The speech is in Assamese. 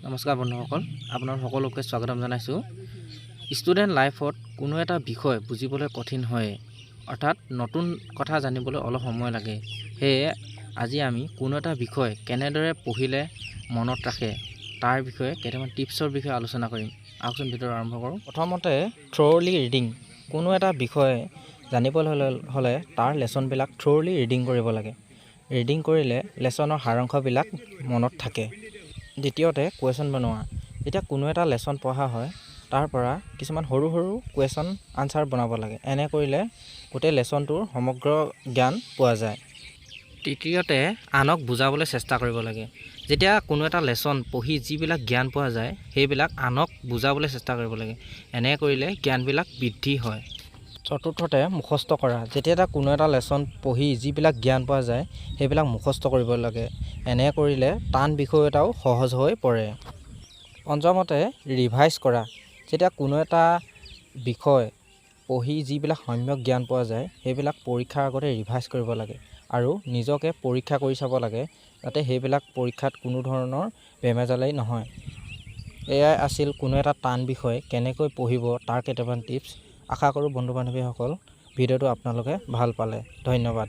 নমস্কাৰ বন্ধুসকল, আপোনাৰ সকলোকে স্বাগতম জনাইছোঁ। ষ্টুডেণ্ট লাইফত কোনো এটা বিষয় বুজিবলৈ কঠিন হয়, অৰ্থাৎ নতুন কথা জানিবলৈ অলপ সময় লাগে। সেয়ে আজি আমি কোনো এটা বিষয় কেনেদৰে পঢ়িলে মনত ৰাখে তাৰ বিষয়ে কেইটামান টিপছৰ বিষয়ে আলোচনা কৰিম। আহকচোন ভিডিঅ' আৰম্ভ কৰোঁ। প্ৰথমতে থ্ৰ'লি ৰিডিং। কোনো এটা বিষয় জানিবলৈ হ'লে তাৰ লেচনবিলাক থ্ৰ'লি ৰিডিং কৰিব লাগে। ৰিডিং কৰিলে লেচনৰ সাৰাংশবিলাক মনত থাকে। দ্বিতীয়তে কুৱেশ্যন বনোৱা। যেতিয়া কোনো এটা লেচন পঢ়া হয় তাৰ পৰা কিছুমান সৰু সৰু কুৱেশ্যন আনচাৰ বনাব লাগে। এনে কৰিলে গোটেই লেচনটোৰ সমগ্ৰ জ্ঞান পোৱা যায়। তৃতীয়তে আনক বুজাবলৈ চেষ্টা কৰিব লাগে। যেতিয়া কোনো এটা লেচন পঢ়ি যিবিলাক জ্ঞান পোৱা যায় সেইবিলাক আনক বুজাবলৈ চেষ্টা কৰিব লাগে। এনে কৰিলে জ্ঞানবিলাক বৃদ্ধি হয়। চতুৰ্থতে মুখস্থ কৰা। যেতিয়া কোনো এটা লেচন পঢ়ি যিবিলাক জ্ঞান পোৱা যায় সেইবিলাক মুখস্থ কৰিব লাগে। এনে কৰিলে টান বিষয় এটাও সহজ হৈ পৰে। পঞ্চমতে ৰিভাইজ কৰা। যেতিয়া কোনো এটা বিষয় পঢ়ি যিবিলাক সম্যক জ্ঞান পোৱা যায় সেইবিলাক পৰীক্ষাৰ আগতে ৰিভাইজ কৰিব লাগে আৰু নিজকে পৰীক্ষা কৰি চাব লাগে যাতে সেইবিলাক পৰীক্ষাত কোনো ধৰণৰ বেমেজালি নহয়। এয়াই আছিল কোনো এটা টান বিষয় কেনেকৈ পঢ়িব তাৰ কেইটামান টিপছ। আশা কৰোঁ বন্ধু বান্ধৱীসকল ভিডিঅ'টো আপোনালোকে ভাল পালে। ধন্যবাদ।